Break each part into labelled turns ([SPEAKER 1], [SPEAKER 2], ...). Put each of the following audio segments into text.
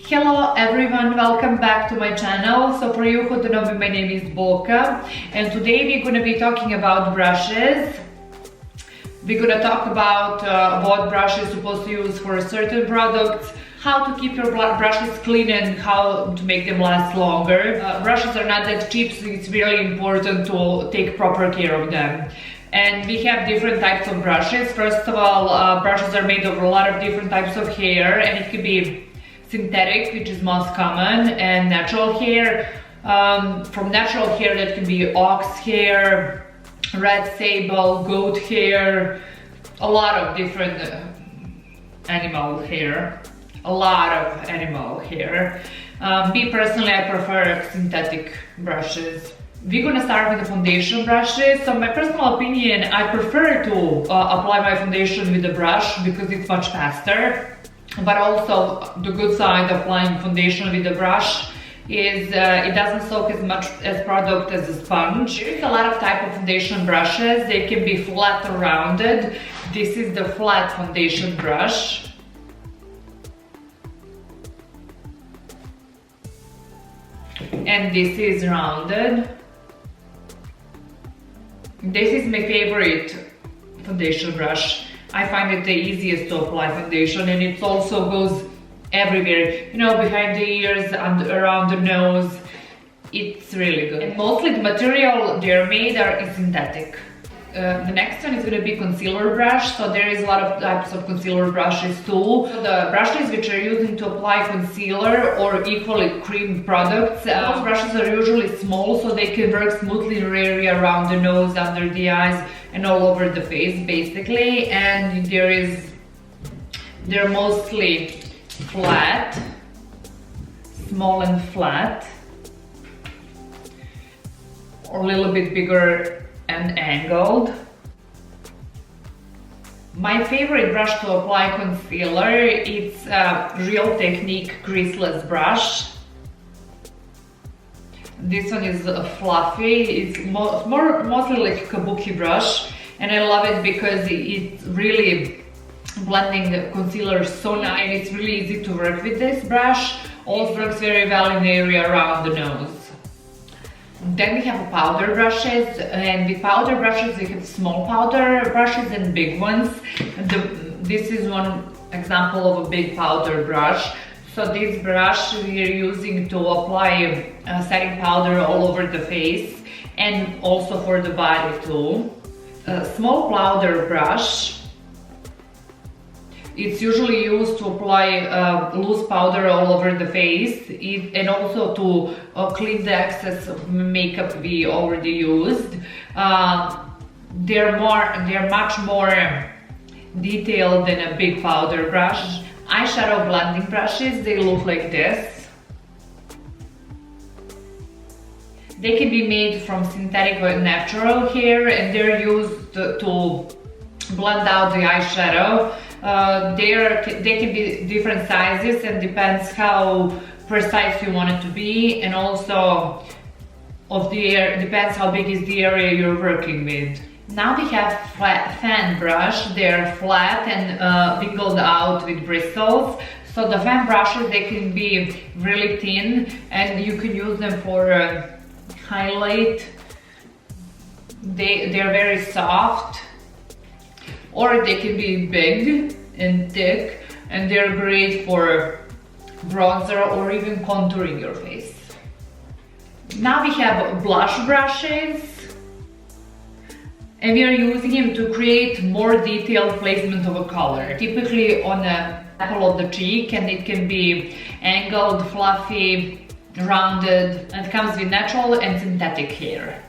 [SPEAKER 1] Hello everyone, welcome back to my channel. So for you who don't know me, my name is Boka, and today we're going to be talking about brushes. We're going to talk about what brush is supposed to use for certain products, how to keep your brushes clean and how to make them last longer. Brushes are not that cheap, so it's really important to take proper care of them. And we have different types of brushes. First of all, brushes are made of a lot of different types of hair, and it could be synthetic, which is most common, and natural hair. From natural hair, that can be ox hair, red sable, goat hair, a lot of different animal hair. Me personally, I prefer synthetic brushes. We're gonna start with the foundation brushes. So my personal opinion, I prefer to apply my foundation with the brush because it's much faster. But also the good side of applying foundation with the brush is it doesn't soak as much as product as a sponge. There's a lot of type of foundation brushes. They can be flat or rounded. This is the flat foundation brush. And this is rounded. This is my favorite foundation brush. I find it the easiest to apply foundation, and it also goes everywhere, you know, behind the ears and around the nose. It's really good. And mostly the material they're made is synthetic. The next one is going to be concealer brush. So there is a lot of types of concealer brushes too. So the brushes which are using to apply concealer or equally cream products, those brushes are usually small, so they can work smoothly in the area around the nose, under the eyes, and all over the face basically. And they're mostly flat, small and flat, or a little bit bigger and angled. My favorite brush to apply concealer, it's Real Technique Creaseless brush. This one is fluffy. It's mostly like a kabuki brush, and I love it because it's really blending the concealer so nice, and it's really easy to work with this brush. Also works very well in the area around the nose. Then we have powder brushes, and with powder brushes we have small powder brushes and big ones. This is one example of a big powder brush. So this brush we are using to apply setting powder all over the face and also for the body too. A small powder brush, it's usually used to apply loose powder all over the face and also to clean the excess of makeup we already used. They're much more detailed than a big powder brush. Eyeshadow blending brushes, they look like this. They can be made from synthetic or natural hair, and they're used to blend out the eyeshadow. They can be different sizes, and depends how precise you want it to be, and also depends how big is the area you're working with. Now we have fan brush. They're flat and wiggled out with bristles. So the fan brushes, they can be really thin, and you can use them for highlight. They're very soft. Or they can be big and thick, and they're great for bronzer or even contouring your face. Now we have blush brushes, and we are using them to create more detailed placement of a color, typically on the apple of the cheek, and it can be angled, fluffy, rounded, and it comes with natural and synthetic hair.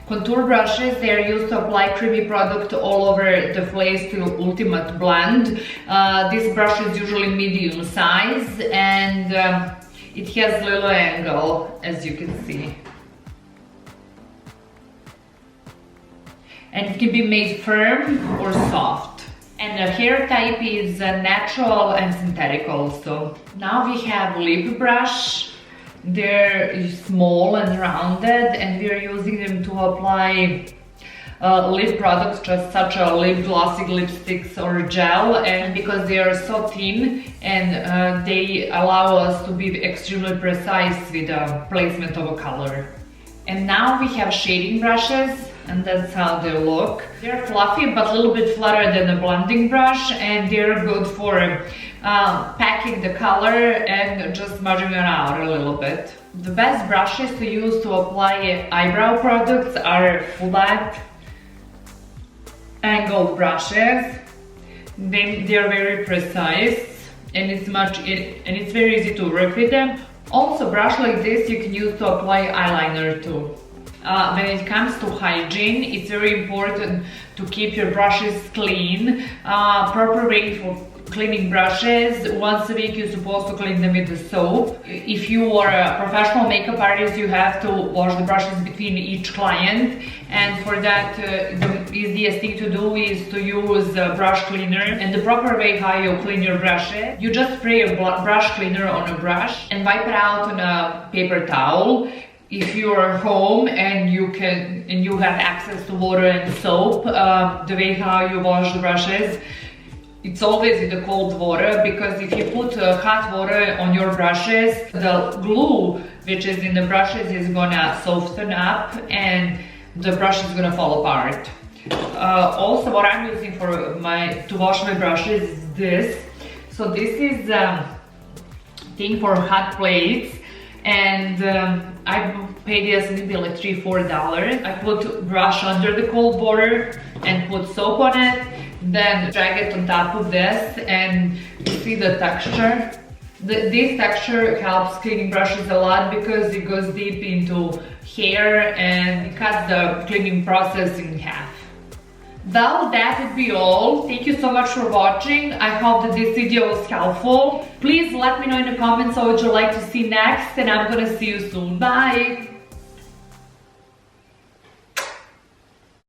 [SPEAKER 1] Contour brushes, they are used to apply creamy product all over the face to ultimate blend. This brush is usually medium size, and it has little angle, as you can see. And it can be made firm or soft. And the hair type is natural and synthetic also. Now we have lip brush. They're small and rounded, and we're using them to apply lip products, just such a lip glossy lipsticks or gel, and because they are so thin and they allow us to be extremely precise with the placement of a color. And now we have shading brushes, and that's how they look. They're fluffy but a little bit flatter than a blending brush, and they're good for packing the color and just smudging it out a little bit. The best brushes to use to apply eyebrow products are flat angled brushes. They are very precise, and it's very easy to work with them. Also, brush like this you can use to apply eyeliner too. When it comes to hygiene, it's very important to keep your brushes clean. Proper way for cleaning brushes: once a week you're supposed to clean them with the soap. If you are a professional makeup artist, you have to wash the brushes between each client, and for that the easiest thing to do is to use a brush cleaner. And the proper way how you clean your brushes: you just spray a brush cleaner on a brush and wipe it out on a paper towel. If you are home and you have access to water and soap, the way how you wash the brushes, it's always in the cold water, because if you put hot water on your brushes, the glue which is in the brushes is gonna soften up and the brush is gonna fall apart. Also, what I'm using to wash my brushes is this. So this is thing for hot plates, and I paid this maybe like $3–4. I put brush under the cold water and put soap on it, then drag it on top of this, and you see the texture. This texture helps cleaning brushes a lot because it goes deep into hair and it cuts the cleaning process in half. Well, that would be all. Thank you so much for watching. I hope that this video was helpful. Please let me know in the comments what would you like to see next, and I'm gonna see you soon. Bye!